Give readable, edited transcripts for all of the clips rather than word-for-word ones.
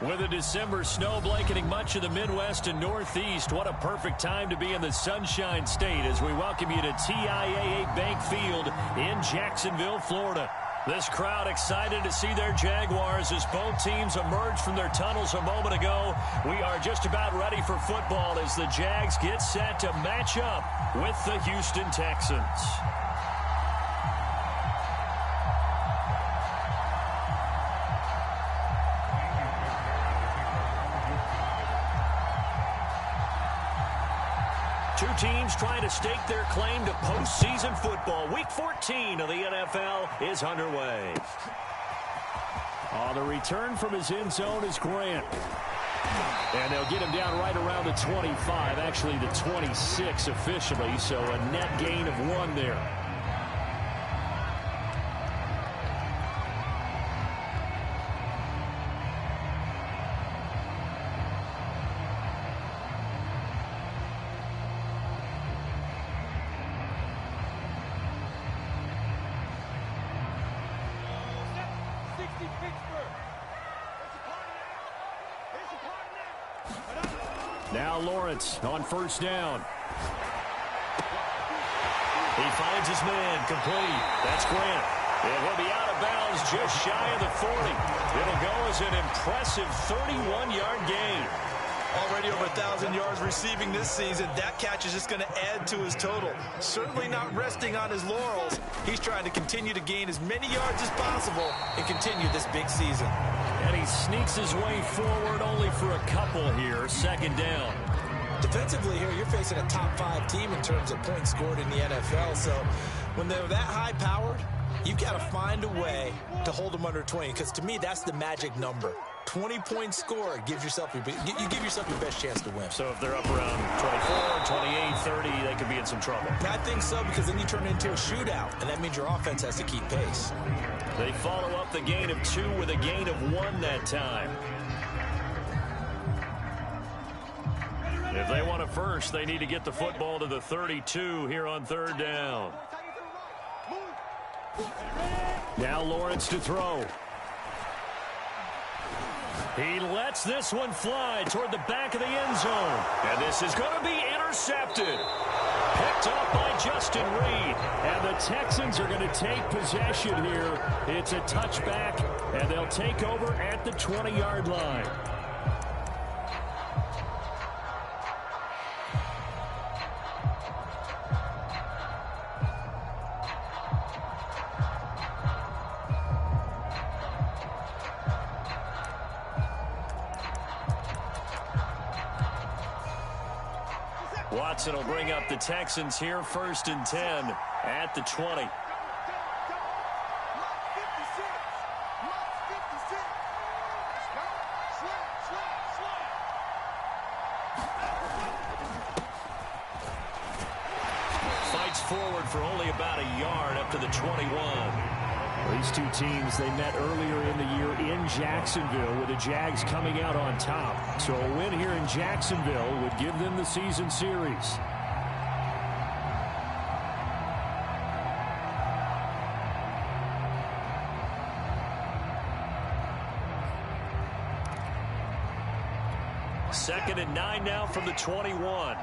With a December snow blanketing much of the Midwest and Northeast, what a perfect time to be in the Sunshine State as we welcome you to TIAA Bank Field in Jacksonville, Florida. This crowd excited to see their Jaguars as both teams emerge from their tunnels a moment ago. We are just about ready for football as the Jags get set to match up with the Houston Texans. Two teams trying to stake their claim to postseason football. Week 14 of the NFL is underway. The return from his end zone is Grant. And they'll get him down right around the 25, actually the 26 officially, so a net gain of 1 there. Now Lawrence on first down. He finds his man, complete. That's Grant. It will be out of bounds just shy of the 40. It'll go as an impressive 31-yard gain. Already over 1,000 yards receiving this season. That catch is just going to add to his total. Certainly not resting on his laurels. He's trying to continue to gain as many yards as possible and continue this big season. And he sneaks his way forward only for a couple here. Second down. Defensively here, you're facing a top 5 team in terms of points scored in the NFL. So when they're that high-powered, you've got to find a way to hold them under 20. Because to me, that's the magic number. 20-point score, you give yourself your best chance to win. So if they're up around 24, 28, 30, they could be in some trouble. I think so, because then you turn it into a shootout, and that means your offense has to keep pace. They follow up the gain of 2 with a gain of 1 that time. If they want a first, they need to get the football to the 32 here on third down. Now Lawrence to throw. He lets this one fly toward the back of the end zone. And this is going to be intercepted. Picked up by Justin Reed. And the Texans are going to take possession here. It's a touchback, and they'll take over at the 20-yard line. Watson will bring up the Texans here, first and 10 at the 20. Fights forward for only about a yard up to the 21. These two teams, they met earlier in the year in Jacksonville with the Jags coming out on top. So a win here in Jacksonville would give them the season series. Second and 9 now from the 21.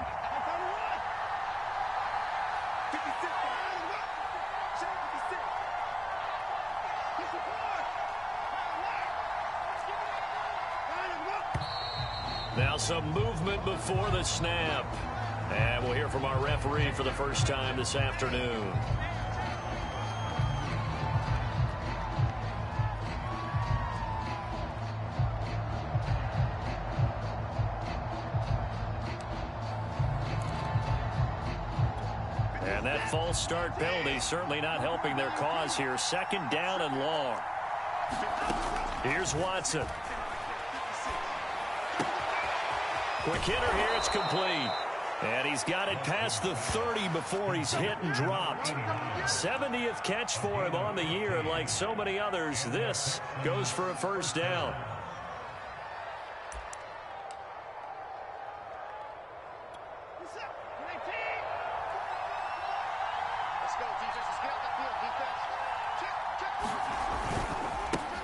Now some movement before the snap. And we'll hear from our referee for the first time this afternoon. And that false start penalty certainly not helping their cause here. Second down and long. Here's Watson. Quick hitter here, it's complete. And he's got it past the 30 before he's hit and dropped. 70th catch for him on the year, and like so many others, this goes for a first down.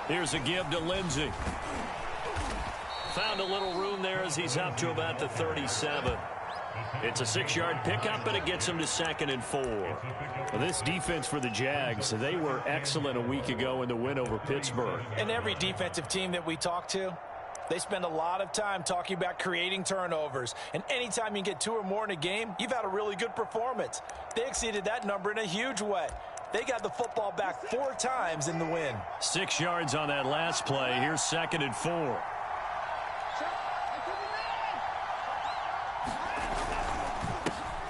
Here's a give to Lindsey. Found a little room there as he's up to about the 37. It's a 6-yard pickup, and it gets him to 2nd and 4. Well, this defense for the Jags, they were excellent a week ago in the win over Pittsburgh. And every defensive team that we talk to, they spend a lot of time talking about creating turnovers. And anytime you get 2 or more in a game, you've had a really good performance. They exceeded that number in a huge way. They got the football back 4 times in the win. 6 yards on that last play. Here's 2nd and 4.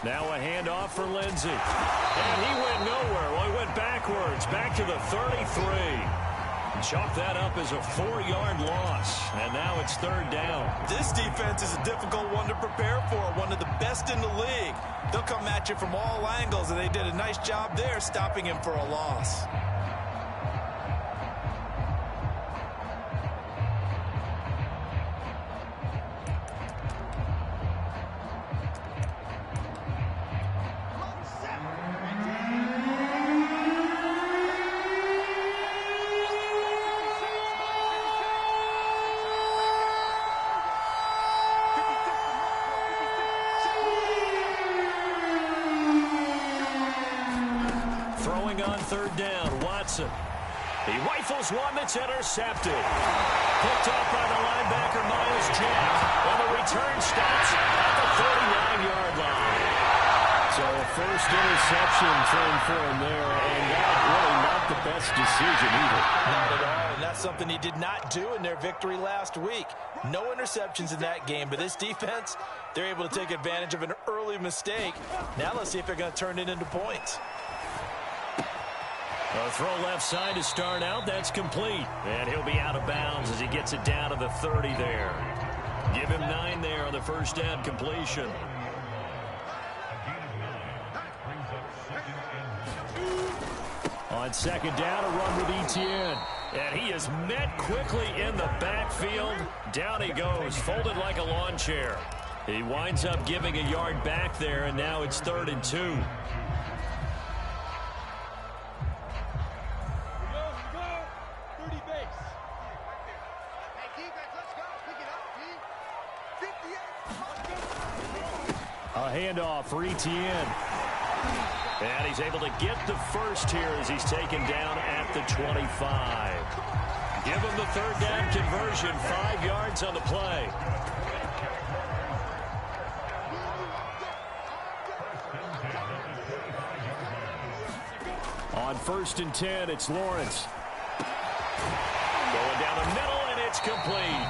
Now a handoff for Lindsey. And he went nowhere. Well, he went backwards, back to the 33. Chalk that up as a 4-yard loss. And now it's 3rd down. This defense is a difficult one to prepare for, one of the best in the league. They'll come at you from all angles, and they did a nice job there stopping him for a loss. On 3rd down, Watson. He rifles one that's intercepted. Picked off by the linebacker, Miles Jack. And the return stops at the 39-yard line. So a first interception thrown for him there, and that really not the best decision either. Not at all, and that's something he did not do in their victory last week. No interceptions in that game, but this defense, they're able to take advantage of an early mistake. Now let's see if they're going to turn it into points. A throw left side to start out. That's complete. And he'll be out of bounds as he gets it down to the 30 there. Give him 9 there on the first down completion. On 2nd down, a run with Etienne. And he is met quickly in the backfield. Down he goes, folded like a lawn chair. He winds up giving a yard back there, and now it's 3rd and 2. A handoff for Etienne. And he's able to get the first here as he's taken down at the 25. Give him the 3rd down conversion, 5 yards on the play. On 1st and 10, it's Lawrence. Going down the middle, and it's complete.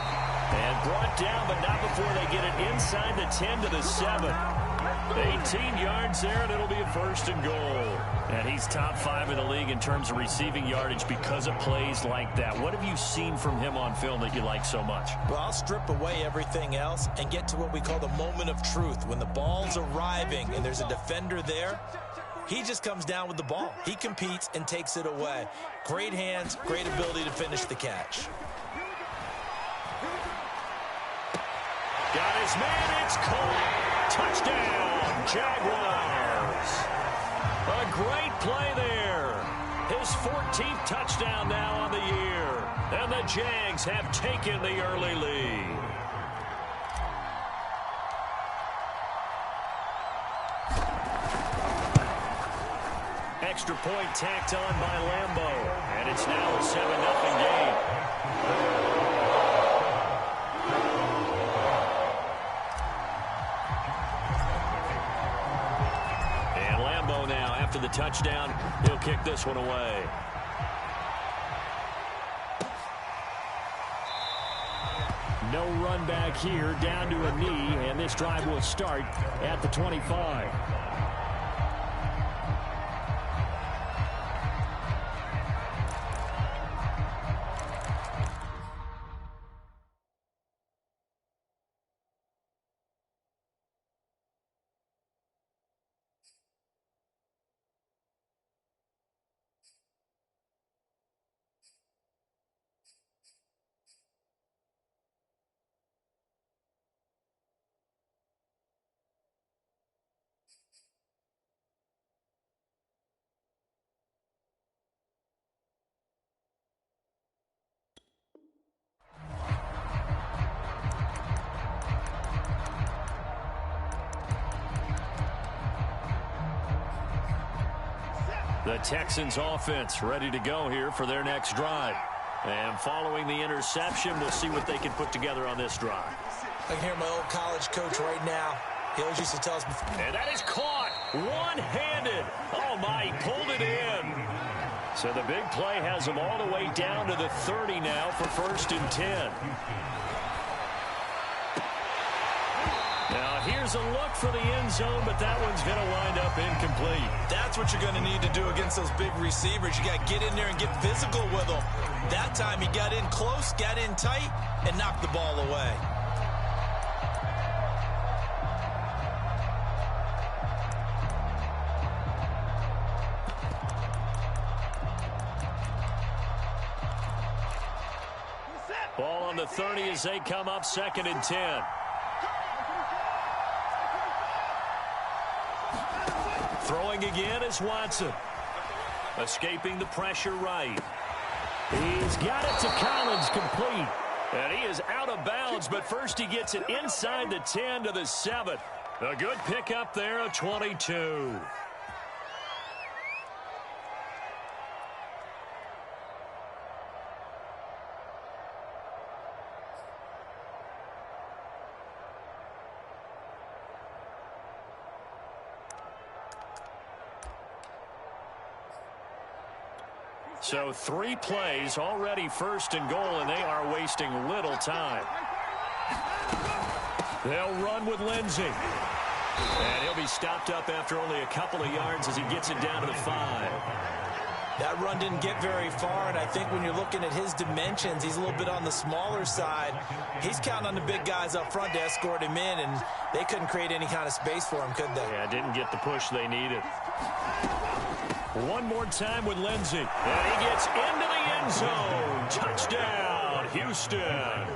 And brought down, but not before they get it inside the 10 to the 7. 18 yards there, and it'll be a 1st and goal. And he's top 5 in the league in terms of receiving yardage because of plays like that. What have you seen from him on film that you like so much? Well, I'll strip away everything else and get to what we call the moment of truth. When the ball's arriving and there's a defender there, he just comes down with the ball. He competes and takes it away. Great hands, great ability to finish the catch. Got his man, it's caught. Touchdown, Jaguars. A great play there. His 14th touchdown now on the year. And the Jags have taken the early lead. Extra point tacked on by Lambo. And it's now a 7-0 game. Now, after the touchdown, he'll kick this one away. No run back here, down to a knee, and this drive will start at the 25. The Texans offense ready to go here for their next drive. And following the interception, we'll see what they can put together on this drive. I can hear my old college coach right now. He always used to tell us before. And that is caught one-handed. Oh, my, he pulled it in. So the big play has him all the way down to the 30 now for 1st and 10. Now, here's a look for the end zone, but that one's going to wind up incomplete. That's what you're going to need to do against those big receivers. You got to get in there and get physical with them. That time he got in close, got in tight, and knocked the ball away. Ball on the 30 as they come up 2nd and 10. Throwing again is Watson. Escaping the pressure right. He's got it to Collins, complete. And he is out of bounds, but first he gets it inside the 10 to the 7. A good pickup there, a 22. So 3 plays, already 1st and goal, and they are wasting little time. They'll run with Lindsey. And he'll be stopped up after only a couple of yards as he gets it down to the 5. That run didn't get very far, and I think when you're looking at his dimensions, he's a little bit on the smaller side. He's counting on the big guys up front to escort him in, and they couldn't create any kind of space for him, could they? Yeah, didn't get the push they needed. One more time with Lindsey. And he gets into the end zone. Touchdown, Houston.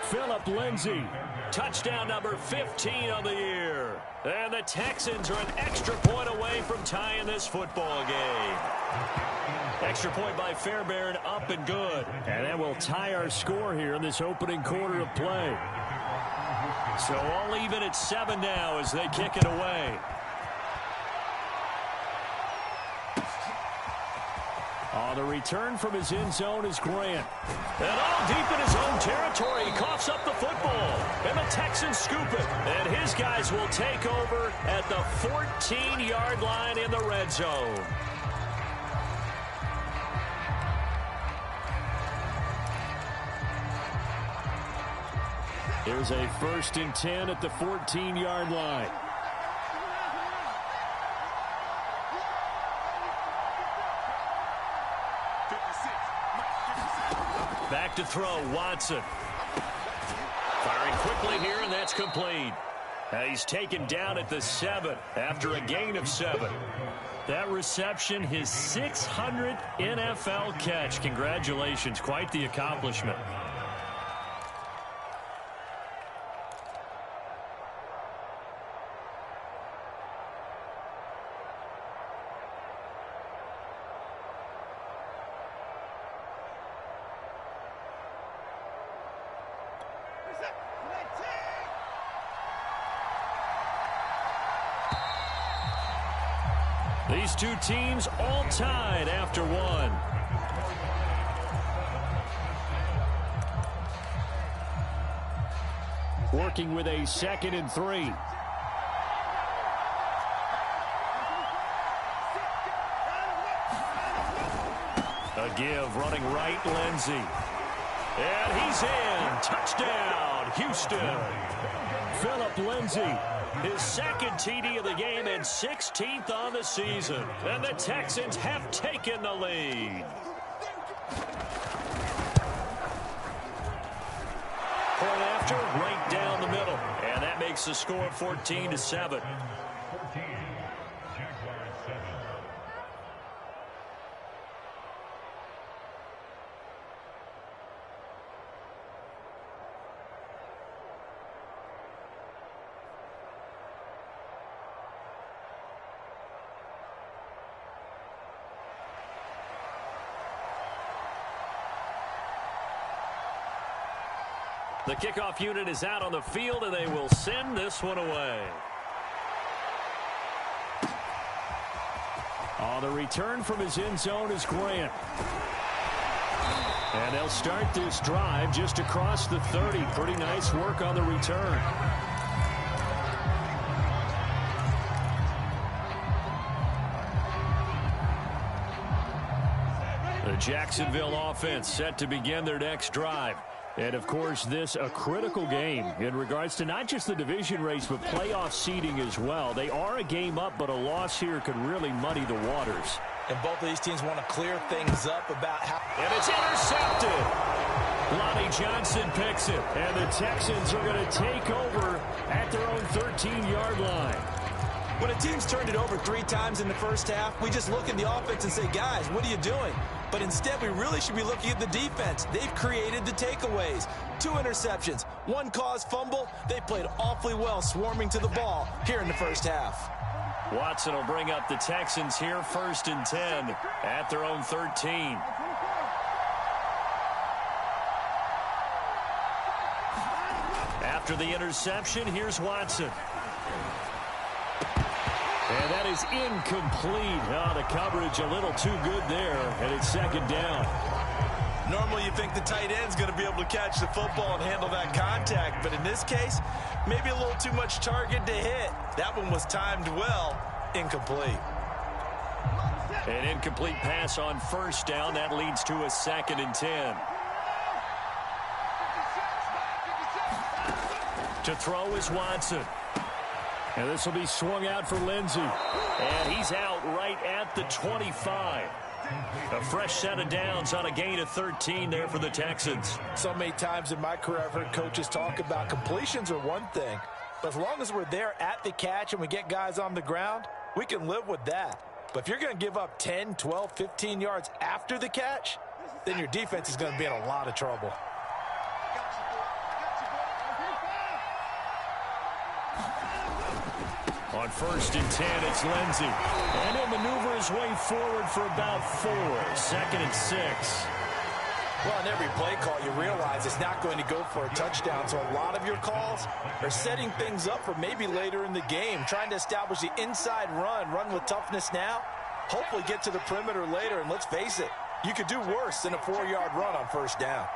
Phillip Lindsey. Touchdown number 15 on the year. And the Texans are an extra point away from tying this football game. Extra point by Fairbairn, up and good. And that will tie our score here in this opening quarter of play. So all even at 7 now as they kick it away. On the return from his end zone is Grant. And all deep in his own territory, he coughs up the football. And the Texans scoop it. And his guys will take over at the 14-yard line in the red zone. Here's a 1st and 10 at the 14-yard line. Back to throw, Watson. Firing quickly here, and that's complete. He's taken down at the 7 after a gain of 7. That reception, his 600th NFL catch. Congratulations, quite the accomplishment. These two teams all tied after 1. Working with a 2nd and 3. A give, running right, Lindsey. And he's in. Touchdown, Houston. Phillip Lindsey. His 2nd TD of the game and 16th on the season. And the Texans have taken the lead. Point after, right down the middle. And that makes the score 14-7. The kickoff unit is out on the field, and they will send this one away. On the return from his end zone is Grant. And they'll start this drive just across the 30. Pretty nice work on the return. The Jacksonville offense set to begin their next drive. And, of course, this a critical game in regards to not just the division race, but playoff seeding as well. They are a game up, but a loss here could really muddy the waters. And both of these teams want to clear things up about how... And it's intercepted. Lonnie Johnson picks it. And the Texans are going to take over at their own 13-yard line. When a team's turned it over 3 times in the first half, we just look at the offense and say, guys, what are you doing? But instead, we really should be looking at the defense. They've created the takeaways. 2 interceptions, 1 caused fumble. They played awfully well swarming to the ball here in the first half. Watson will bring up the Texans here, 1st and 10 at their own 13. After the interception, here's Watson. And that is incomplete. Oh, the coverage a little too good there, and it's 2nd down. Normally you think the tight end's going to be able to catch the football and handle that contact, but in this case, maybe a little too much target to hit. That one was timed well. Incomplete. An incomplete pass on 1st down. That leads to a 2nd and 10. To throw is Watson. And this will be swung out for Lindsey. And he's out right at the 25. A fresh set of downs on a gain of 13 there for the Texans. So many times in my career I've heard coaches talk about completions are one thing, but as long as we're there at the catch and we get guys on the ground, we can live with that. But if you're going to give up 10, 12, 15 yards after the catch, then your defense is going to be in a lot of trouble. On 1st and 10, it's Lindsey. And he'll maneuver his way forward for about 4. 2nd and 6. Well, in every play call, you realize it's not going to go for a touchdown. So a lot of your calls are setting things up for maybe later in the game, trying to establish the inside run with toughness now, hopefully get to the perimeter later. And let's face it, you could do worse than a 4-yard run on 1st down.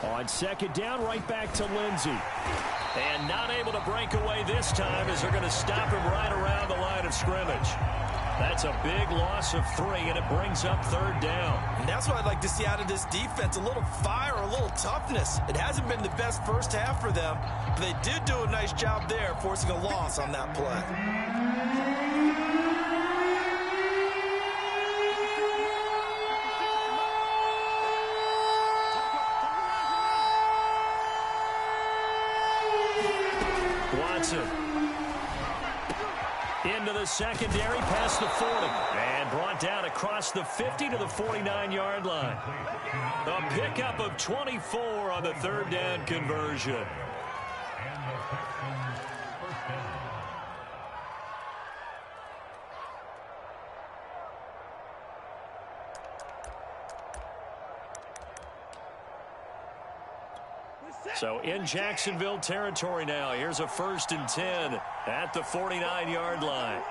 On 2nd down, right back to Lindsey. And not able to break away this time as they're going to stop him right around the line of scrimmage. That's a big loss of 3, and it brings up 3rd down. And that's what I'd like to see out of this defense, a little fire, a little toughness. It hasn't been the best first half for them, but they did do a nice job there, forcing a loss on that play. Into the secondary, past the 40, and brought down across the 50 to the 49-yard line. A pickup of 24 on the 3rd down conversion. So in Jacksonville territory now. Here's a 1st and 10 at the 49-yard line.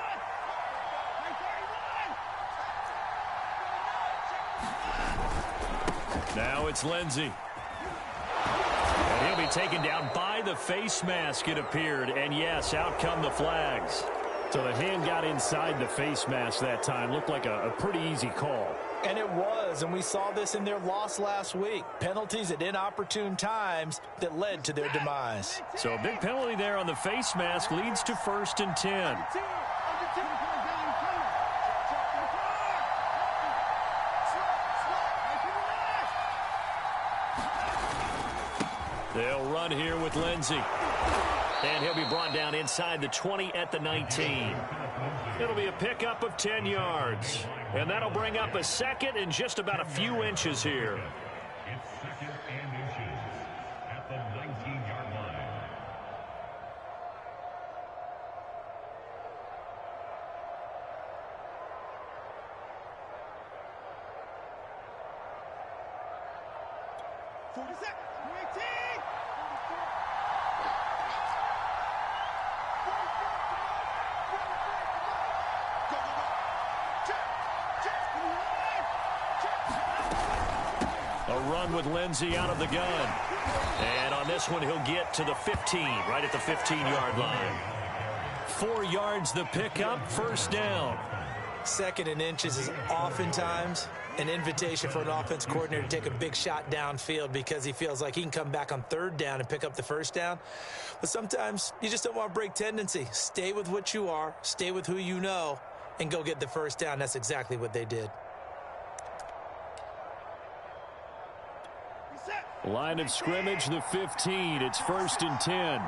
Now it's Lindsey. And he'll be taken down by the face mask, it appeared. And yes, out come the flags. So the hand got inside the face mask that time. Looked like a pretty easy call. And it was, and we saw this in their loss last week. Penalties at inopportune times that led to their demise. So a big penalty there on the face mask leads to 1st and 10. They'll run here with Lindsey. And he'll be brought down inside the 20 at the 19. It'll be a pickup of 10 yards. And that'll bring up a 2nd and just about a few inches here. It's 2nd and inches at the 19-yard line. A run with Lindsey out of the gun. And on this one, he'll get to the 15, right at the 15-yard line. 4 yards the pickup, first down. 2nd and inches is oftentimes an invitation for an offense coordinator to take a big shot downfield because he feels like he can come back on 3rd down and pick up the first down. But sometimes you just don't want to break tendency. Stay with what you are, stay with who you know, and go get the first down. That's exactly what they did. Line of scrimmage, the 15. It's 1st and 10.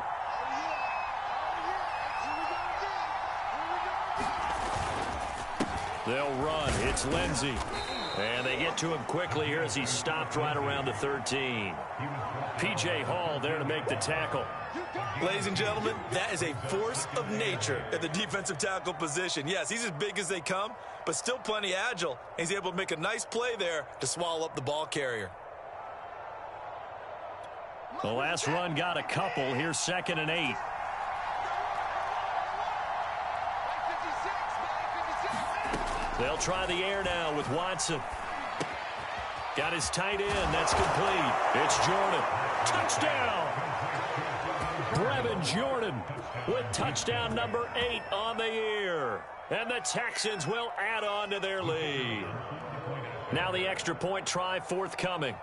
They'll run. It's Lindsey. And they get to him quickly here as he stopped right around the 13. P.J. Hall there to make the tackle. Ladies and gentlemen, that is a force of nature at the defensive tackle position. Yes, he's as big as they come, but still plenty agile. He's able to make a nice play there to swallow up the ball carrier. The last run got a couple. Here's 2nd and 8. They'll try the air now with Watson. Got his tight end. That's complete. It's Jordan. Touchdown! Brevin Jordan with touchdown number 8 on the year. And the Texans will add on to their lead. Now the extra point try forthcoming.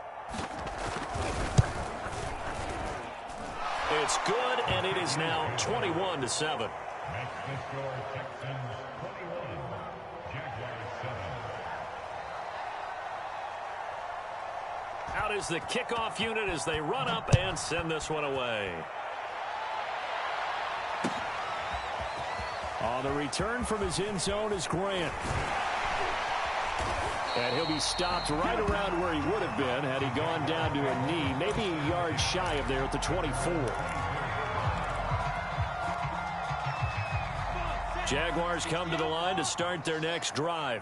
It's good, and it is now 21-7. Makes the score Texans 21, Jaguars 7. Out is the kickoff unit as they run up and send this one away. On the return from his end zone is Grant. And he'll be stopped right around where he would have been had he gone down to a knee, maybe a yard shy of there at the 24. Jaguars come to the line to start their next drive.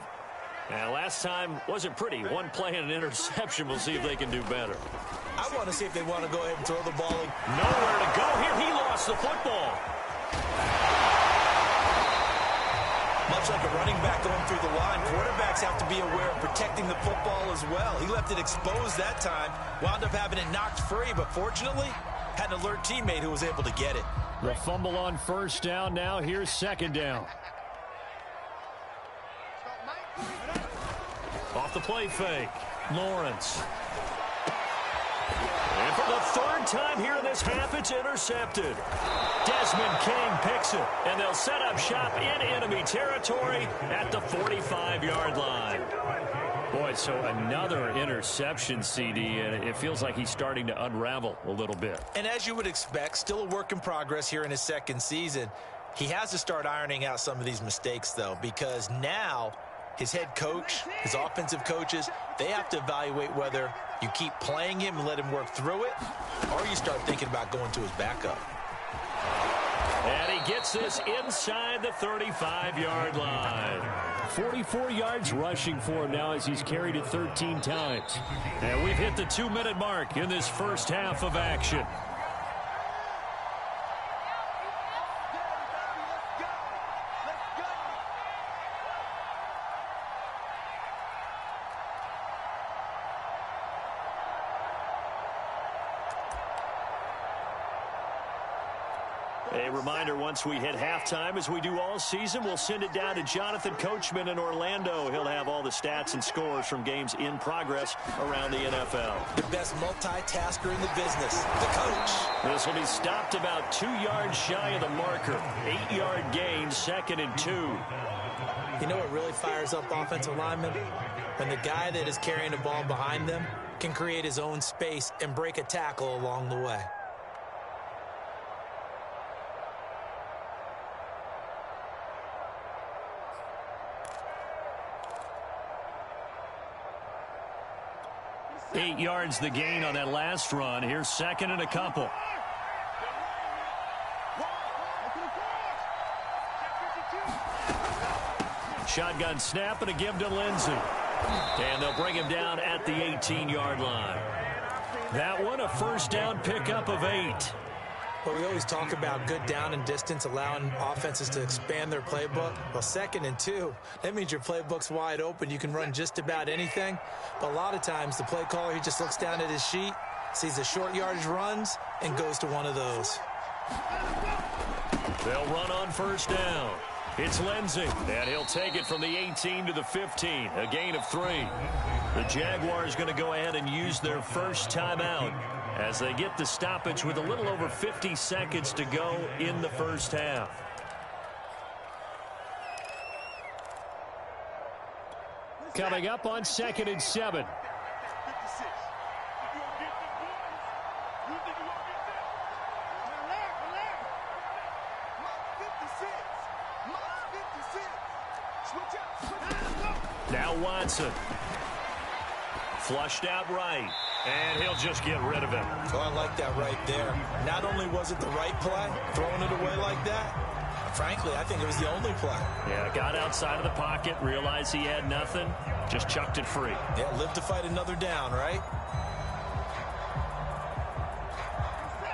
And last time wasn't pretty. One play and an interception. We'll see if they can do better. I want to see if they want to go ahead and throw the ball. Nowhere to go here. He lost the football. Much like a running back going through the line, quarterbacks have to be aware of protecting the football as well. He left it exposed that time, wound up having it knocked free, but fortunately, had an alert teammate who was able to get it. The fumble on first down. Now here's 2nd down. Off the play fake, Lawrence. And for the 3rd time here in this half, it's intercepted. Desmond King picks it, and they'll set up shop in enemy territory at the 45-yard line. Boy, so another interception, CD, and it feels like he's starting to unravel a little bit. And as you would expect, still a work in progress here in his 2nd season. He has to start ironing out some of these mistakes, though, because now his head coach, his offensive coaches, they have to evaluate whether you keep playing him and let him work through it, or you start thinking about going to his backup. And he gets this inside the 35-yard line. 44 yards rushing for him now as he's carried it 13 times. And we've hit the 2-minute mark in this first half of action. A reminder, once we hit halftime, as we do all season, we'll send it down to Jonathan Coachman in Orlando. He'll have all the stats and scores from games in progress around the NFL. The best multitasker in the business, the coach. This will be stopped about 2 yards shy of the marker. 8-yard gain, 2nd and 2. You know what really fires up offensive linemen? When the guy that is carrying the ball behind them can create his own space and break a tackle along the way. Eight yards the gain on that last run. Here's 2nd and a couple. Shotgun snap and a give to Lindsey. And they'll bring him down at the 18-yard line. That one, a first down pickup of 8. Well, we always talk about good down and distance, allowing offenses to expand their playbook. Well, 2nd and 2, that means your playbook's wide open. You can run just about anything. But a lot of times, the play caller, he just looks down at his sheet, sees the short yardage runs, and goes to one of those. They'll run on 1st down. It's Lindsey, and he'll take it from the 18 to the 15, a gain of 3. The Jaguars going to go ahead and use their first timeout as they get the stoppage with a little over 50 seconds to go in the first half. Coming up on 2nd and 7. Now Watson. Flushed out right. And he'll just get rid of it. Oh, I like that right there. Not only was it the right play, throwing it away like that, frankly, I think it was the only play. Yeah, got outside of the pocket, realized he had nothing, just chucked it free. Yeah, live to fight another down, right?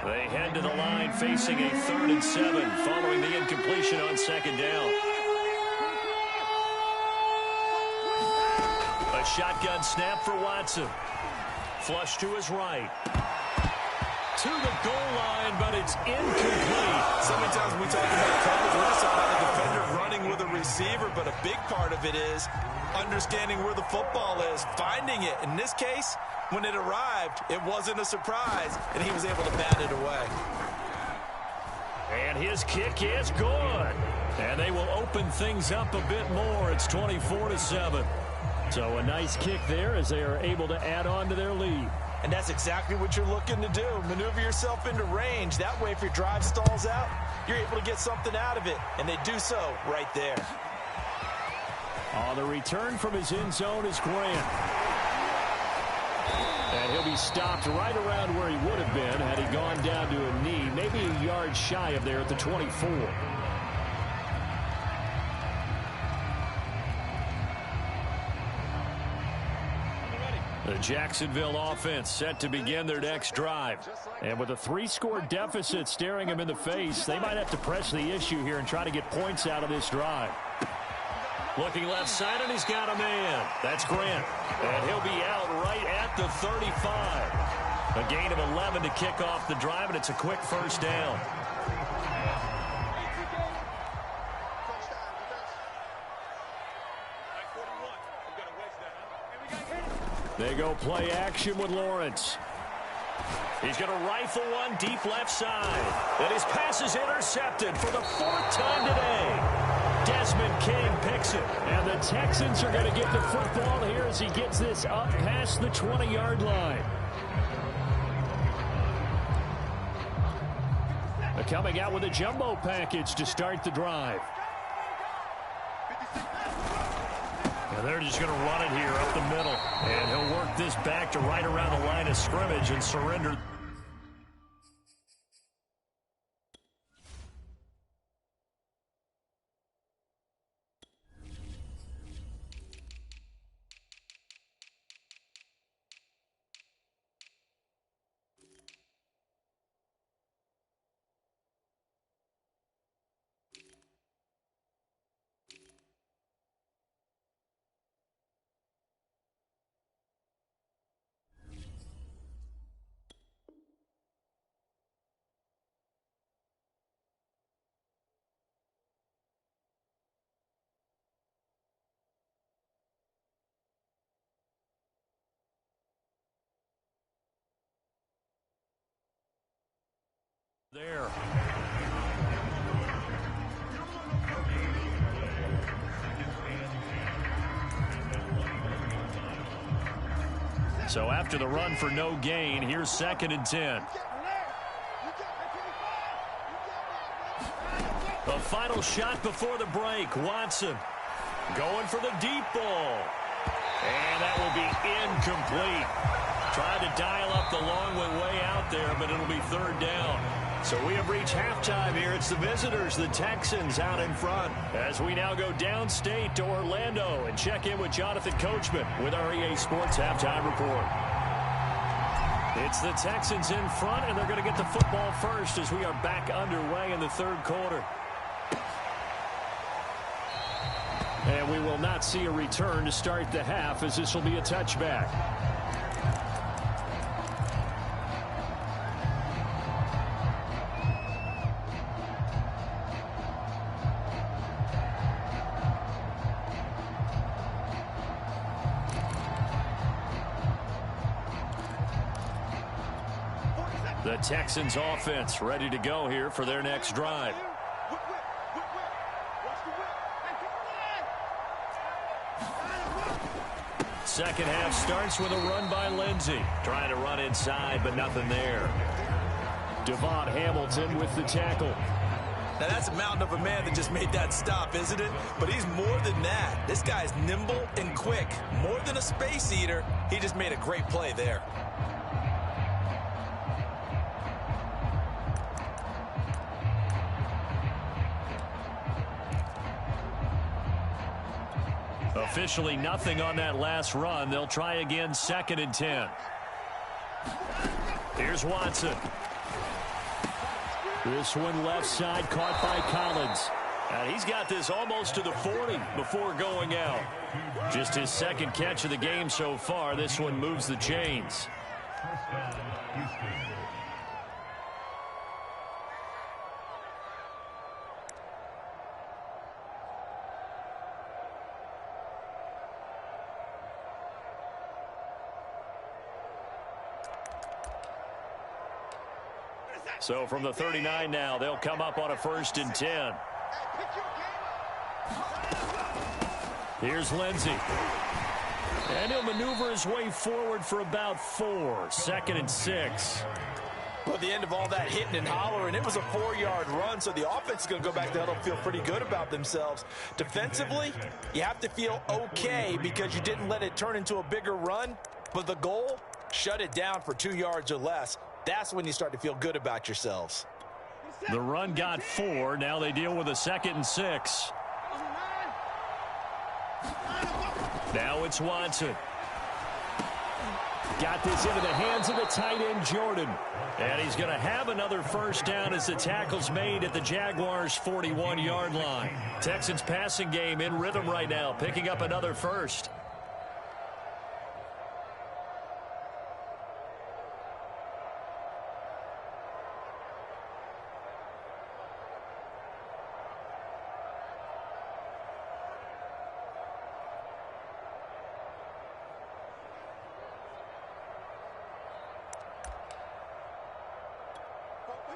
They head to the line facing a 3rd and 7 following the incompletion on 2nd down. A shotgun snap for Watson. Flush to his right. To the goal line, but it's incomplete. So many times we talk about coverage, we're just about a defender running with a receiver, but a big part of it is understanding where the football is, finding it. In this case, when it arrived, it wasn't a surprise, and he was able to bat it away. And his kick is good. And they will open things up a bit more. It's 24-7. So a nice kick there as they are able to add on to their lead. And that's exactly what you're looking to do. Maneuver yourself into range. That way, if your drive stalls out, you're able to get something out of it. And they do so right there. On the return from his end zone is Grant. And he'll be stopped right around where he would have been had he gone down to a knee, maybe a yard shy of there at the 24. The Jacksonville offense set to begin their next drive. And with a 3-score deficit staring them in the face, they might have to press the issue here and try to get points out of this drive. Looking left side, and he's got a man. That's Grant. And he'll be out right at the 35. A gain of 11 to kick off the drive, and it's a quick 1st down. They go play action with Lawrence. He's going to rifle one deep left side. And his pass is intercepted for the 4th time today. Desmond King picks it. And the Texans are going to get the football here as he gets this up past the 20-yard line. They're coming out with a jumbo package to start the drive. And they're just going to run it here up the middle. And he'll work this back to right around the line of scrimmage and surrender. There. So after the run for no gain, here's 2nd and 10. The final shot before the break. Watson going for the deep ball. And that will be incomplete. Tried to dial up the long way out there, but it'll be 3rd down. So we have reached halftime here. It's the visitors, the Texans, out in front. As we now go downstate to Orlando and check in with Jonathan Coachman with our EA Sports Halftime Report. It's the Texans in front, and they're going to get the football first as we are back underway in the third quarter. And we will not see a return to start the half, as this will be a touchback. The Texans offense ready to go here for their next drive. Second half starts with a run by Lindsey. Trying to run inside, but nothing there. Devon Hamilton with the tackle. Now that's a mountain of a man that just made that stop, isn't it? But he's more than that. This guy's nimble and quick. More than a space eater, he just made a great play there. Officially nothing on that last run. They'll try again, 2nd and 10. Here's Watson. This one left side caught by Collins. And he's got this almost to the 40 before going out. Just his second catch of the game so far. This one moves the chains. So from the 39 now, they'll come up on a 1st and 10. Here's Lindsey. And he'll maneuver his way forward for about 4. 2nd and 6. Well, at the end of all that hitting and hollering, it was a 4-yard run, so the offense is going to go back there and feel pretty good about themselves. Defensively, you have to feel okay because you didn't let it turn into a bigger run, but the goal, shut it down for 2 yards or less. That's when you start to feel good about yourselves. The run got 4. Now they deal with a 2nd and 6. Now it's Watson. Got this into the hands of the tight end, Jordan. And he's going to have another first down as the tackle's made at the Jaguars' 41-yard line. Texans passing game in rhythm right now, picking up another first.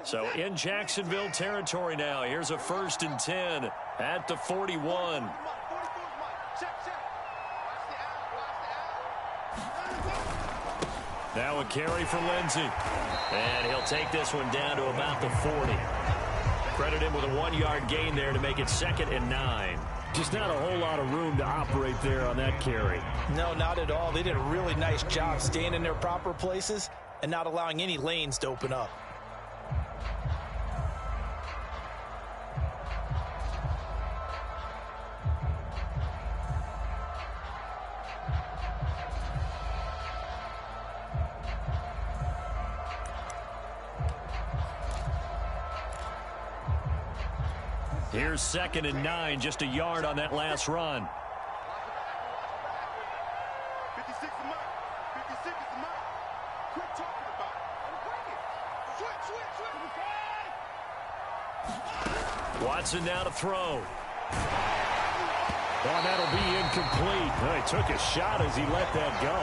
So in Jacksonville territory now. Here's a 1st and 10 at the 41. Now a carry for Lindsey. And he'll take this one down to about the 40. Credit him with a 1-yard gain there to make it 2nd and 9. Just not a whole lot of room to operate there on that carry. No, not at all. They did a really nice job staying in their proper places and not allowing any lanes to open up. Here's 2nd and 9, just a yard on that last run. 56 is mine. 56 is mine. Quit talking about it. Switch. Watson now to throw. Oh, that'll be incomplete. Oh, he took a shot as he let that go.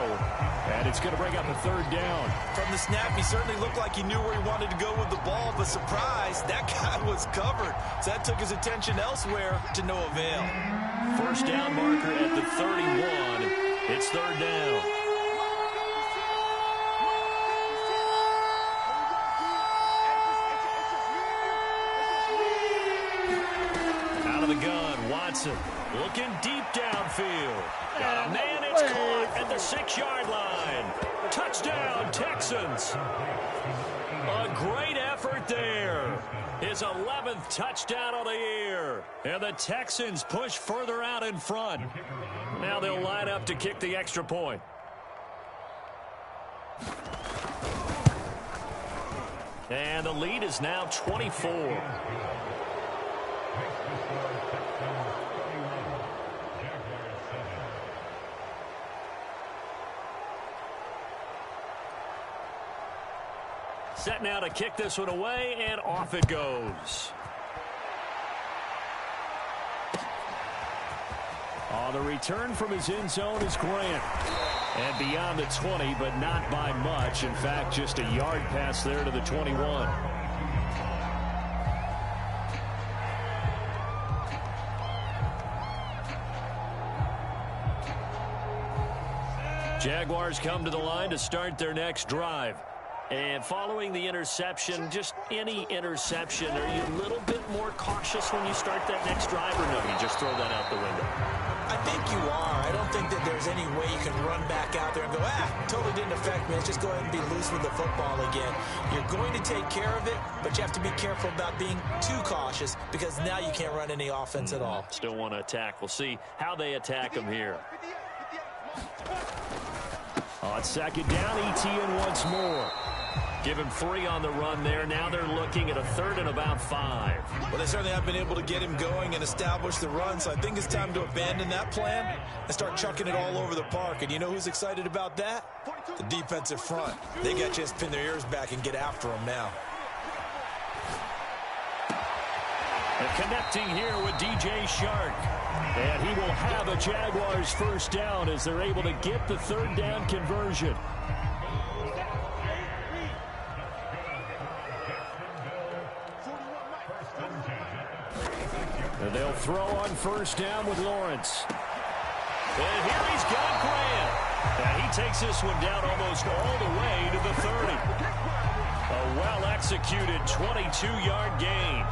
And it's going to bring up a 3rd down. From the snap, he certainly looked like he knew where he wanted to go with the ball, but surprise, that guy was covered. So that took his attention elsewhere to no avail. First down marker at the 31. It's 3rd down. Out of the gun, Watson. Looking deep downfield. Got a man, it's caught at the 6-yard line. Touchdown, Texans. A great effort there. His 11th touchdown of the year. And the Texans push further out in front. Now they'll line up to kick the extra point. And the lead is now 24. Set now to kick this one away, and off it goes. On the return from his end zone is Grant. And beyond the 20, but not by much. In fact, just a yard pass there to the 21. Jaguars come to the line to start their next drive. And following the interception, just any interception, are you a little bit more cautious when you start that next drive, or no, you just throw that out the window? I think you are. I don't think that there's any way you can run back out there and go, totally didn't affect me. Let's just go ahead and be loose with the football again. You're going to take care of it, but you have to be careful about being too cautious because now you can't run any offense at all. Still want to attack. We'll see how they attack them here. On second down, ETN once more. Give him 3 on the run there. Now they're looking at a third and about 5. Well, they certainly have been able to get him going and establish the run, so I think it's time to abandon that plan and start chucking it all over the park. And you know who's excited about that? The defensive front. They got to just pin their ears back and get after him now. And connecting here with DJ Shark. And he will have a Jaguars first down as they're able to get the third down conversion. And they'll throw on first down with Lawrence. And here he's got Grant. And he takes this one down almost all the way to the 30. A well-executed 22-yard gain.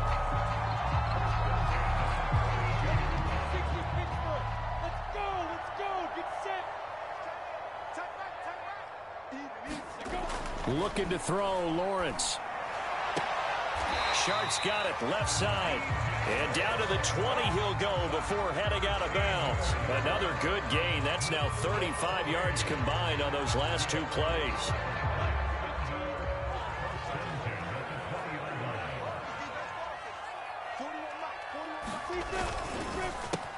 Looking to throw, Lawrence. Shark's got it, left side. And down to the 20 he'll go before heading out of bounds. Another good gain. That's now 35 yards combined on those last 2 plays.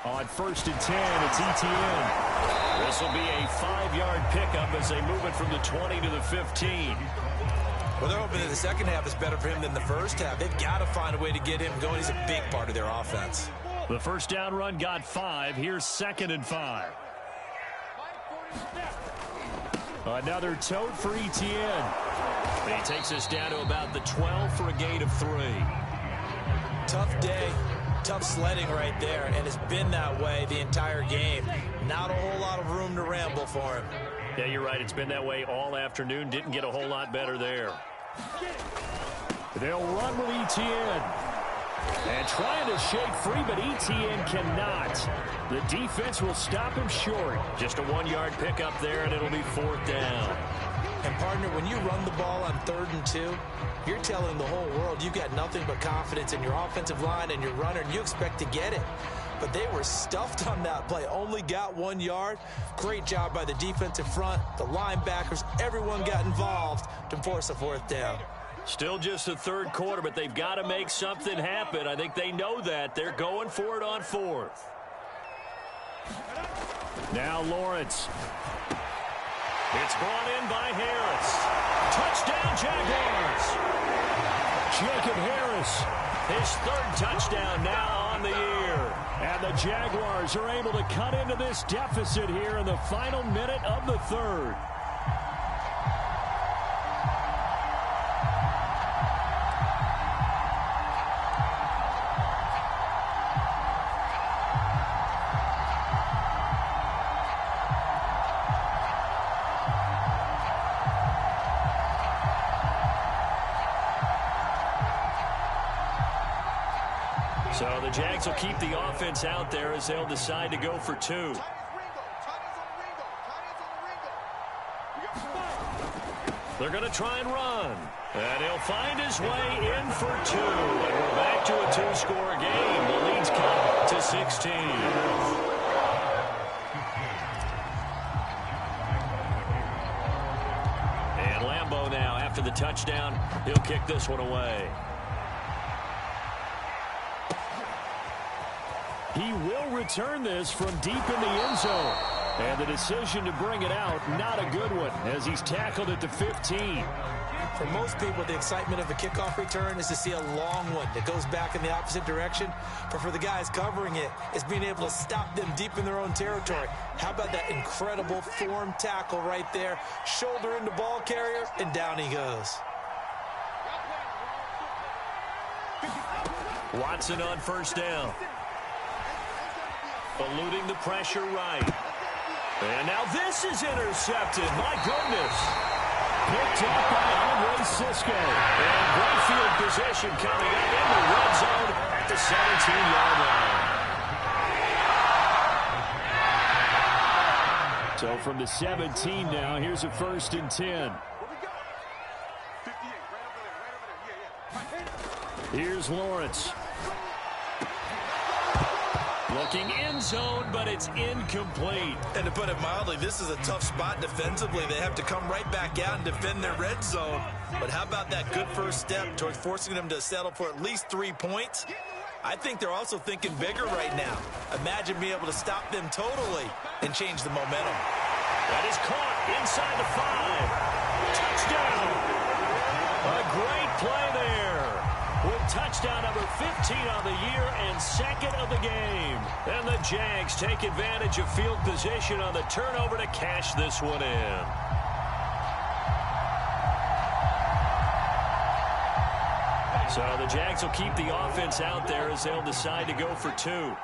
On first and 10, it's ETN. This will be a 5-yard pickup as they move it from the 20 to the 15. Well, they're hoping that the second half is better for him than the first half. They've got to find a way to get him going. He's a big part of their offense. The first down run got 5. Here's 2nd and 5. Another tote for ETN. And he takes us down to about the 12 for a gain of 3. Tough day. Tough sledding right there, and it's been that way the entire game. Not a whole lot of room to ramble for him. Yeah, you're right. It's been that way all afternoon. Didn't get a whole lot better there. They'll run with ETN. And trying to shake free, but ETN cannot. The defense will stop him short. Just a 1-yard pickup there, and it'll be 4th down. And, partner, when you run the ball on 3rd and 2, you're telling the whole world you've got nothing but confidence in your offensive line and your runner, and you expect to get it. But they were stuffed on that play, only got 1 yard. Great job by the defensive front, the linebackers, everyone got involved to force a 4th down. Still just the 3rd quarter, but they've got to make something happen. I think they know that. They're going for it on 4th. Now Lawrence. It's brought in by Harris. Touchdown, Jaguars. Jacob Harris, his 3rd touchdown now on the year. And the Jaguars are able to cut into this deficit here in the final minute of the 3rd. So the Jags will keep the offense out there as they'll decide to go for 2. They're going to try and run. And he'll find his way in for 2. And we're back to a 2-score game. The lead's cut to 16. And Lambeau now after after the touchdown. He'll kick this one away. He will return this from deep in the end zone. And the decision to bring it out, not a good one, as he's tackled it to 15. For most people, the excitement of a kickoff return is to see a long one that goes back in the opposite direction. But for the guys covering it, it's being able to stop them deep in their own territory. How about that incredible form tackle right there? Shoulder in the ball carrier, and down he goes. Watson on first down. Eluding the pressure right. And now this is intercepted. My goodness. Picked up by Andre Cisco. And great field position coming up in the red zone at the 17-yard line. So from the 17 now, here's a 1st and 10. Here's Lawrence. Looking end zone, but it's incomplete. And to put it mildly, this is a tough spot defensively. They have to come right back out and defend their red zone. But how about that good first step towards forcing them to settle for at least 3 points? I think they're also thinking bigger right now. Imagine being able to stop them totally and change the momentum. That is caught inside the 5. Touchdown. A great play there. With touchdown number 15 on the year and 2nd of the game. And the Jags take advantage of field position on the turnover to cash this one in. So the Jags will keep the offense out there as they'll decide to go for 2.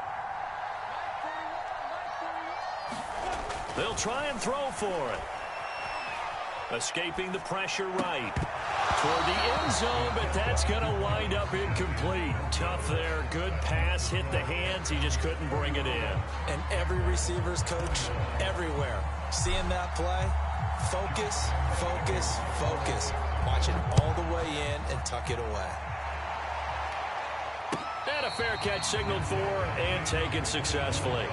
They'll try and throw for it. Escaping the pressure right. Toward the end zone, but that's going to wind up incomplete. Tough there. Good pass. Hit the hands. He just couldn't bring it in. And every receiver's coach everywhere. Seeing that play, focus, focus, focus. Watch it all the way in and tuck it away. And a fair catch signaled for and taken successfully.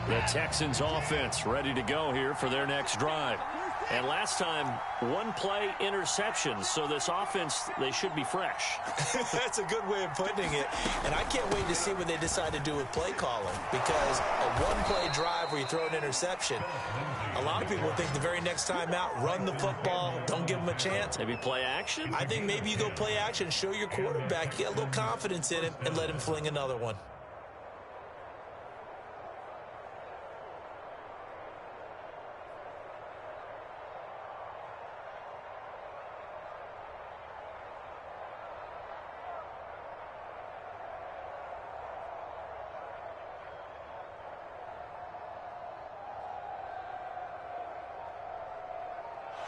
The Texans offense ready to go here for their next drive. And last time, 1 play interception. So this offense, they should be fresh. That's a good way of putting it. And I can't wait to see what they decide to do with play calling. Because a 1-play drive where you throw an interception, a lot of people think the very next time out, run the football, don't give them a chance. Maybe play action? I think maybe you go play action, show your quarterback, get a little confidence in him, and let him fling another one.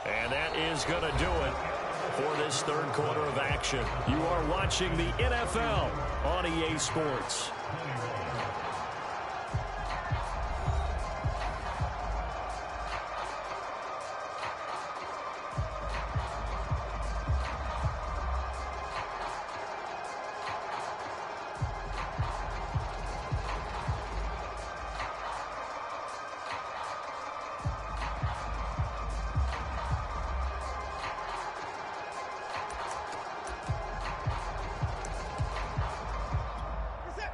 And that is going to do it for this 3rd quarter of action. You are watching the NFL on EA Sports.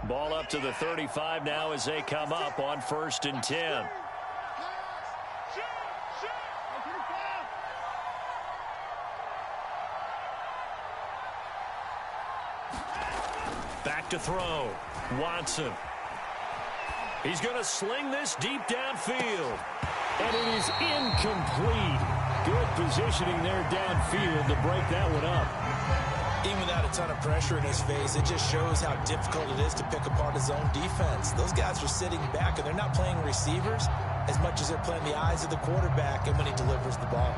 Ball up to the 35 now as they come up on 1st and 10. Back to throw. Watson. He's going to sling this deep downfield. And it is incomplete. Good positioning there downfield to break that one up. Even without a ton of pressure in his face, it just shows how difficult it is to pick apart his own defense. Those guys are sitting back, and they're not playing receivers as much as they're playing the eyes of the quarterback and when he delivers the ball.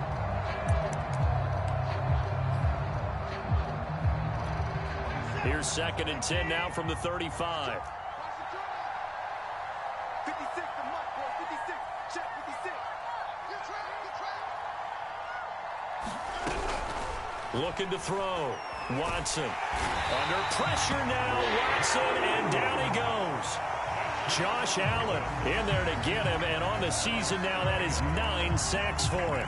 Here's 2nd and 10 now from the 35. 56 to Check 56. Looking to throw. Watson. Under pressure now. Watson, and down he goes. Josh Allen in there to get him, and on the season now, that is 9 sacks for him.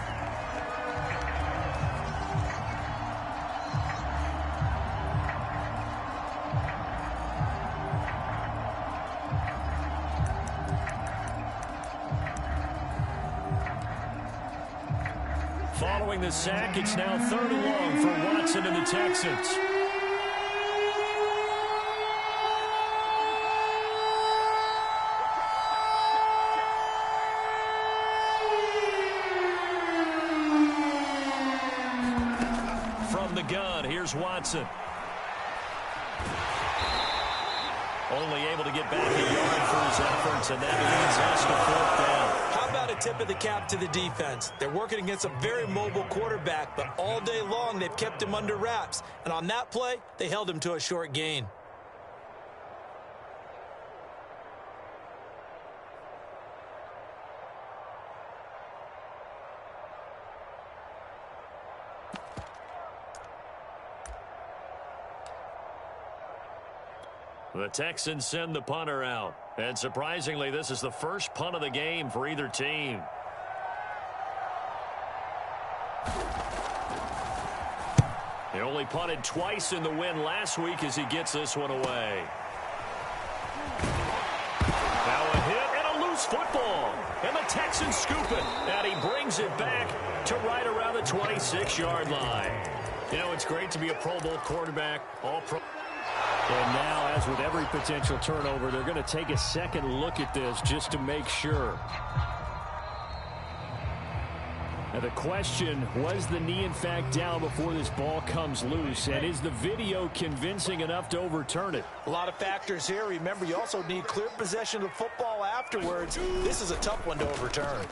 Following the sack, it's now 3rd and long for Watson and the Texans. From the gun, here's Watson. Only able to get back a yard for his efforts, and that leads us to 4th down. How about a tip of the cap to the defense? They're working against a very mobile quarterback, but all day long they've kept him under wraps. And on that play, they held him to a short gain. The Texans send the punter out. And surprisingly, this is the first punt of the game for either team. He only punted twice in the win last week as he gets this one away. Now a hit and a loose football. And the Texans scoop it. And he brings it back to right around the 26-yard line. You know, it's great to be a Pro Bowl quarterback, all-pro. And now, as with every potential turnover, they're going to take a second look at this just to make sure. Now the question, was the knee in fact down before this ball comes loose? And is the video convincing enough to overturn it? A lot of factors here. Remember, you also need clear possession of football afterwards. This is a tough one to overturn.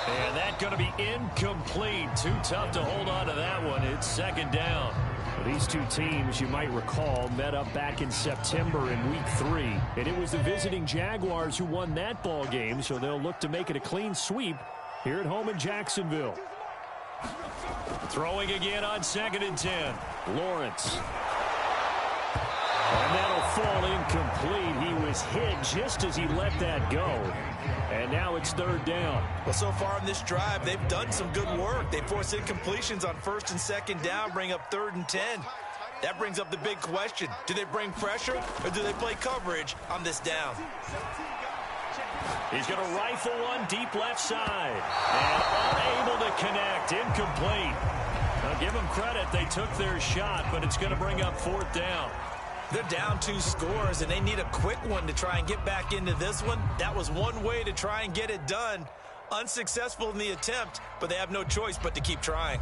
And that's going to be incomplete. Too tough to hold on to that one. It's 2nd down. These two teams, you might recall, met up back in September in Week 3. And it was the visiting Jaguars who won that ball game, so they'll look to make it a clean sweep here at home in Jacksonville. Throwing again on 2nd and 10. Lawrence. And that'll fall incomplete. He was hit just as he let that go. And now it's 3rd down. Well, so far in this drive, they've done some good work. They force incompletions on 1st and 2nd down, bring up 3rd and 10. That brings up the big question. Do they bring pressure or do they play coverage on this down? He's going to rifle one deep left side. And unable to connect. Incomplete. Now give them credit. They took their shot, but it's going to bring up 4th down. They're down 2 scores, and they need a quick one to try and get back into this one. That was one way to try and get it done. Unsuccessful in the attempt, but they have no choice but to keep trying.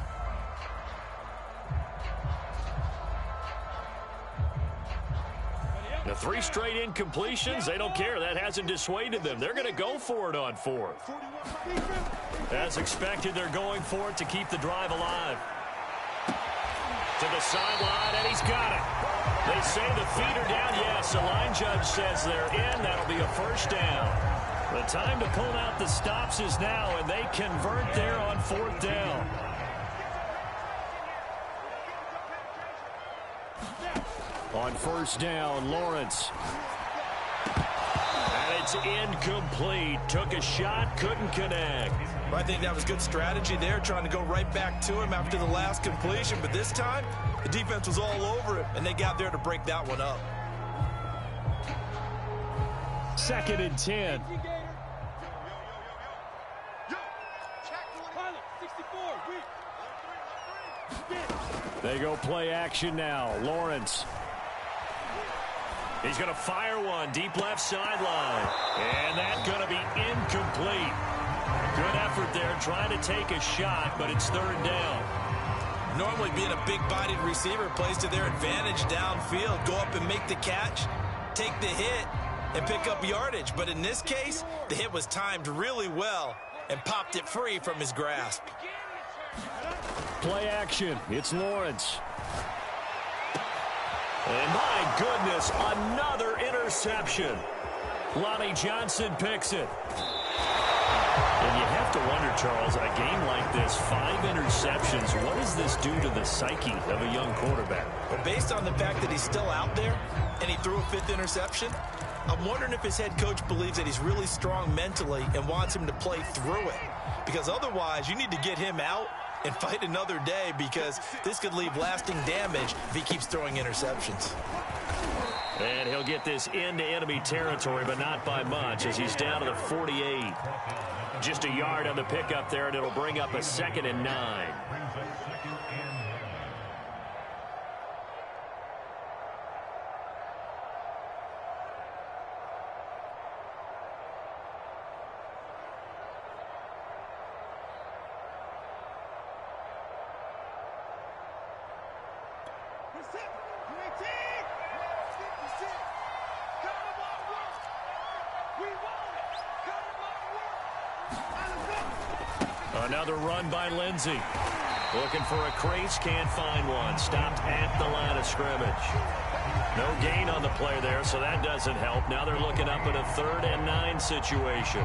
The 3 straight incompletions, they don't care. That hasn't dissuaded them. They're going to go for it on 4th. As expected, they're going for it to keep the drive alive. To the sideline, and he's got it. They say the feet are down. Yes, the line judge says they're in. That'll be a 1st down. The time to pull out the stops is now, and they convert there on 4th down. On 1st down, Lawrence. And it's incomplete. Took a shot, couldn't connect. I think that was good strategy there, trying to go right back to him after the last completion. But this time, the defense was all over him, and they got there to break that one up. 2nd and 10. They go play action now. Lawrence. He's going to fire one deep left sideline. And that's going to be incomplete. Good effort there trying to take a shot, but it's 3rd down. Normally being a big-bodied receiver plays to their advantage downfield. Go up and make the catch, take the hit, and pick up yardage. But in this case, the hit was timed really well and popped it free from his grasp. Play action. It's Lawrence. And my goodness, another interception. Lonnie Johnson picks it. And you have to wonder, Charles, in a game like this, 5 interceptions, what does this do to the psyche of a young quarterback? Well, based on the fact that he's still out there and he threw a 5th interception, I'm wondering if his head coach believes that he's really strong mentally and wants him to play through it. Because otherwise, you need to get him out and fight another day, because this could leave lasting damage if he keeps throwing interceptions. And he'll get this into enemy territory, but not by much, as he's down to the 48. Just a yard on the pickup there, and it'll bring up a 2nd and 9. Another run by Lindsey. Looking for a crease, can't find one. Stopped at the line of scrimmage. No gain on the play there, so that doesn't help. Now they're looking up at a 3rd and 9 situation.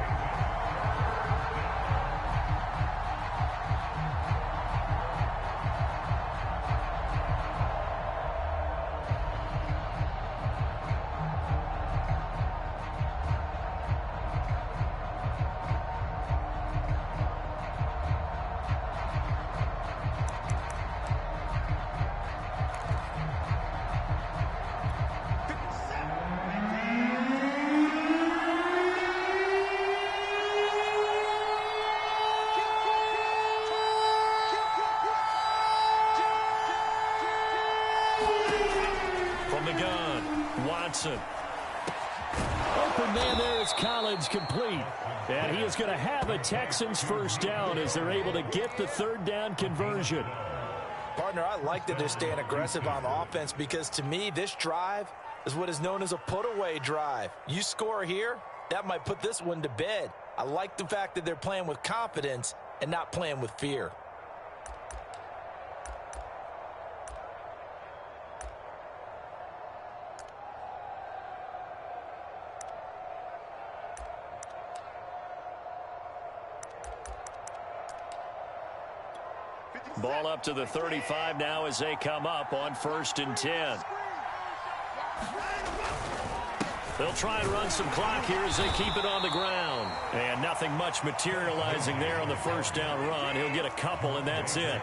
Open man there is Collins, complete. And he is going to have a Texans first down as they're able to get the 3rd down conversion. Partner, I like that they're staying aggressive on offense, because to me, this drive is what is known as a put-away drive. You score here, that might put this one to bed. I like the fact that they're playing with confidence and not playing with fear. Ball up to the 35 now as they come up on 1st and 10. They'll try and run some clock here as they keep it on the ground. And nothing much materializing there on the first down run. He'll get a couple, and that's it.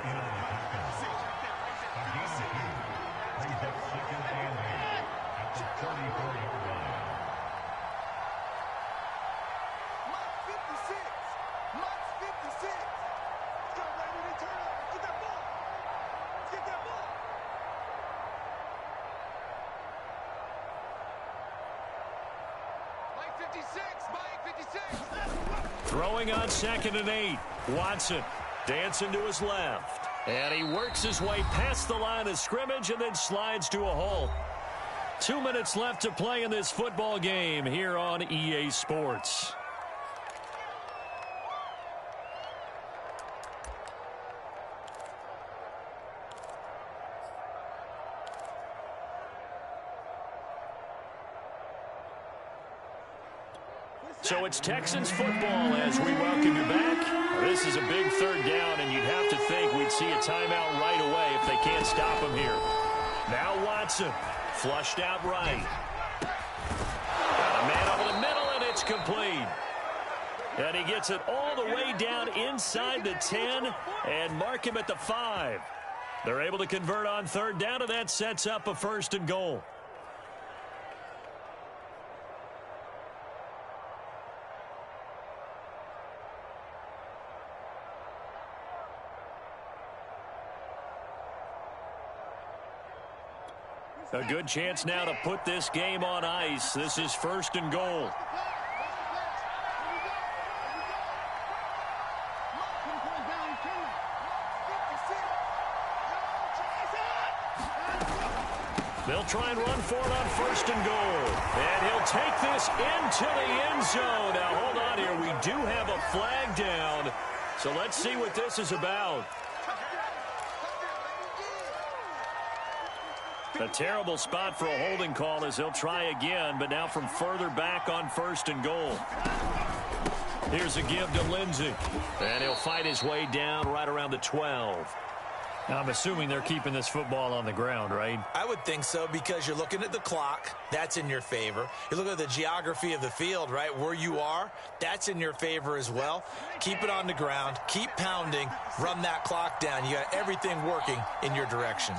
Throwing on 2nd and 8. Watson dancing to his left. And he works his way past the line of scrimmage and then slides to a halt. 2 minutes left to play in this football game here on EA Sports. So it's Texans football as we welcome you back. This is a big 3rd down, and you'd have to think we'd see a timeout right away if they can't stop him here. Now Watson, flushed out right. Got a man over the middle, and it's complete. And he gets it all the way down inside the 10 and mark him at the 5. They're able to convert on 3rd down, and that sets up a 1st and goal. A good chance now to put this game on ice. This is 1st and goal. They'll try and run for it on 1st and goal. And he'll take this into the end zone. Now, hold on here. We do have a flag down. So let's see what this is about. A terrible spot for a holding call as he'll try again, but now from further back on 1st and goal. Here's a give to Lindsey. And he'll fight his way down right around the 12. I'm assuming they're keeping this football on the ground, right? I would think so, because you're looking at the clock. That's in your favor. You look at the geography of the field, right? Where you are, that's in your favor as well. Keep it on the ground. Keep pounding. Run that clock down. You got everything working in your direction.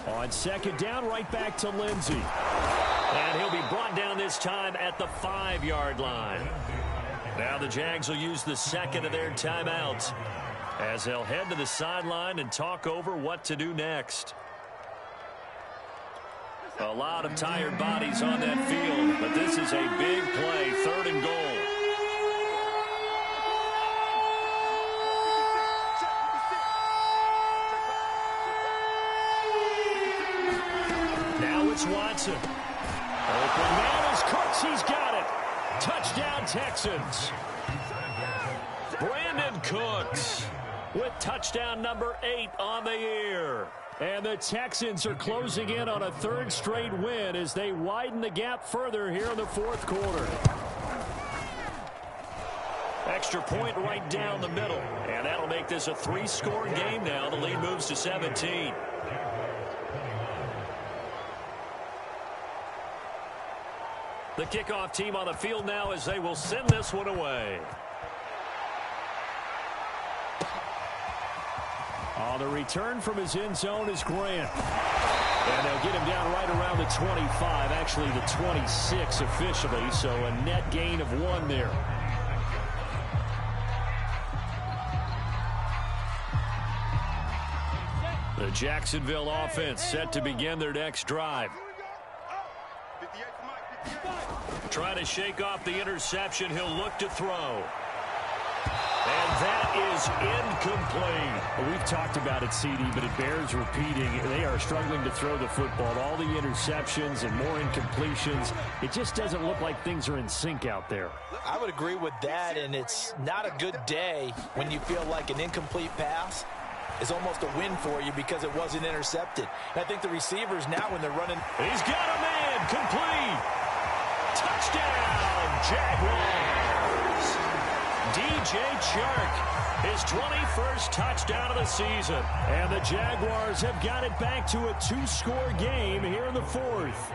On 2nd down, right back to Lindsey. And he'll be brought down this time at the 5-yard line. Now the Jags will use the 2nd of their timeouts as they'll head to the sideline and talk over what to do next. A lot of tired bodies on that field, but this is a big play, 3rd and goal. Watson. Open man is Cooks. He's got it. Touchdown, Texans. Brandon Cooks with touchdown number 8 on the year. And the Texans are closing in on a 3rd straight win as they widen the gap further here in the 4th quarter. Extra point right down the middle. And that'll make this a 3-score game now. The lead moves to 17. The kickoff team on the field now as they will send this one away. On the return from his end zone is Grant. And they'll get him down right around the 25, actually the 26 officially, so a net gain of 1 there. The Jacksonville offense set to begin their next drive. Trying to shake off the interception. He'll look to throw. And that is incomplete. We've talked about it, CD, but it bears repeating. They are struggling to throw the football. All the interceptions and more incompletions. It just doesn't look like things are in sync out there. I would agree with that, and it's not a good day when you feel like an incomplete pass is almost a win for you because it wasn't intercepted. And I think the receivers now, when they're running... He's got a man. Complete. Touchdown, Jaguars. DJ Chark, his 21st touchdown of the season. And the Jaguars have got it back to a 2-score game here in the 4th.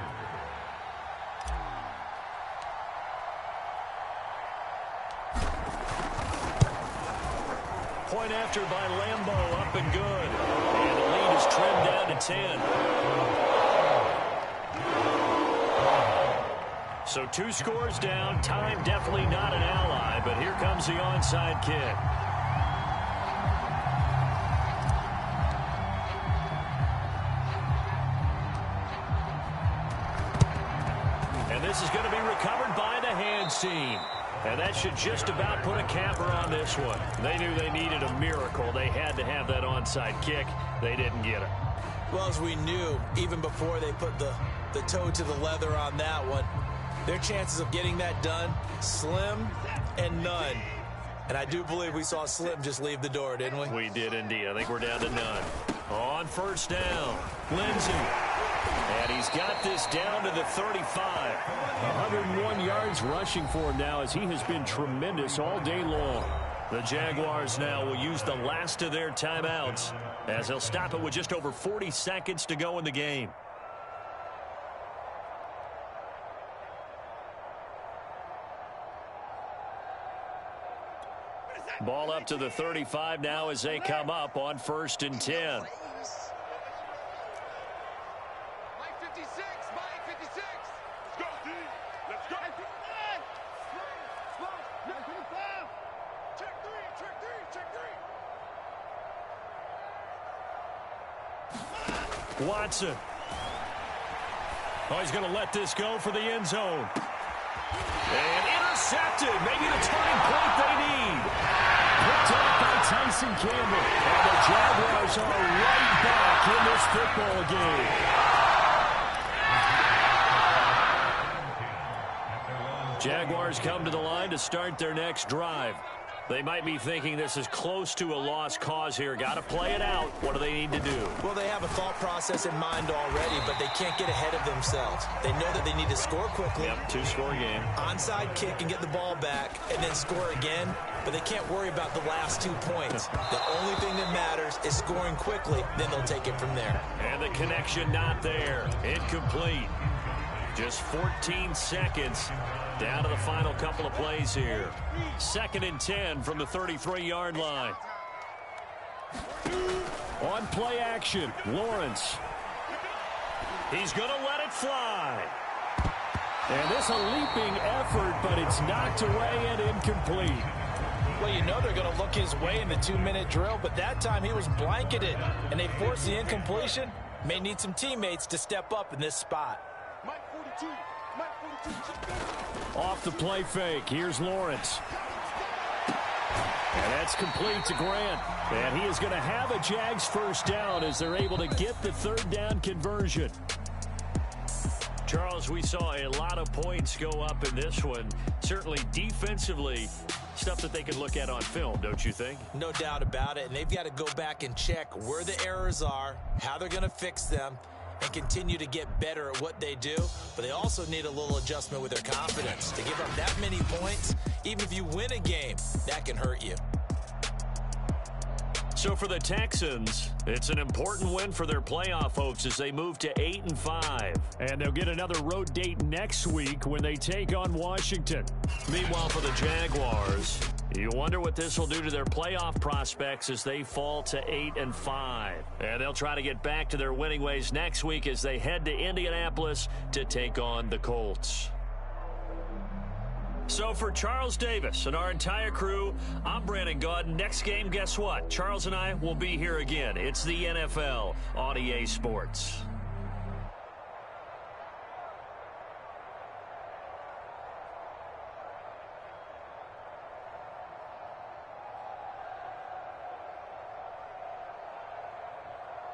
Point after by Lambeau, up and good. And the lead is trimmed down to 10. So 2 scores down. Time definitely not an ally, but here comes the onside kick. And this is going to be recovered by the hands team. And that should just about put a capper on this one. They knew they needed a miracle. They had to have that onside kick. They didn't get it. Well, as we knew, even before they put the toe to the leather on that one, their chances of getting that done, slim and none. And I do believe we saw Slim just leave the door, didn't we? We did indeed. I think we're down to none. On 1st down, Lindsey. And he's got this down to the 35. 101 yards rushing for him now as he has been tremendous all day long. The Jaguars now will use the last of their timeouts as they'll stop it with just over 40 seconds to go in the game. Ball up to the 35 now as they come up on 1st and 10. Watson. Oh, he's going to let this go for the end zone. And intercepted. Maybe the turning point they need. Picked up by Campbell. And the Jaguars are right back in this football game. Jaguars come to the line to start their next drive. They might be thinking this is close to a lost cause here. Got to play it out. What do they need to do? Well, they have a thought process in mind already, but they can't get ahead of themselves. They know that they need to score quickly. Yep, two-score game. Onside kick and get the ball back and then score again, but they can't worry about the last 2 points. The only thing that matters is scoring quickly, then they'll take it from there. And the connection not there. Incomplete. Just 14 seconds down to the final couple of plays here. 2nd and 10 from the 33-yard line. On play action, Lawrence. He's going to let it fly. And this a leaping effort, but it's knocked away and incomplete. Well, you know they're going to look his way in the 2-minute drill, but that time he was blanketed, and they forced the incompletion. May need some teammates to step up in this spot. Off the play fake, here's Lawrence. And that's complete to Grant. And he is going to have a Jags first down as they're able to get the 3rd down conversion. Charles, we saw a lot of points go up in this one. Certainly defensively, stuff that they can look at on film, don't you think? No doubt about it, and they've got to go back and check where the errors are, how they're going to fix them, and continue to get better at what they do. But they also need a little adjustment with their confidence. To give up that many points, even if you win a game, that can hurt you. So for the Texans, it's an important win for their playoff hopes as they move to 8-5. And they'll get another road date next week when they take on Washington. Meanwhile, for the Jaguars, you wonder what this will do to their playoff prospects as they fall to 8-5. And they'll try to get back to their winning ways next week as they head to Indianapolis to take on the Colts. So for Charles Davis and our entire crew, I'm Brandon Gaudin. Next game, guess what? Charles and I will be here again. It's the NFL on EA Sports.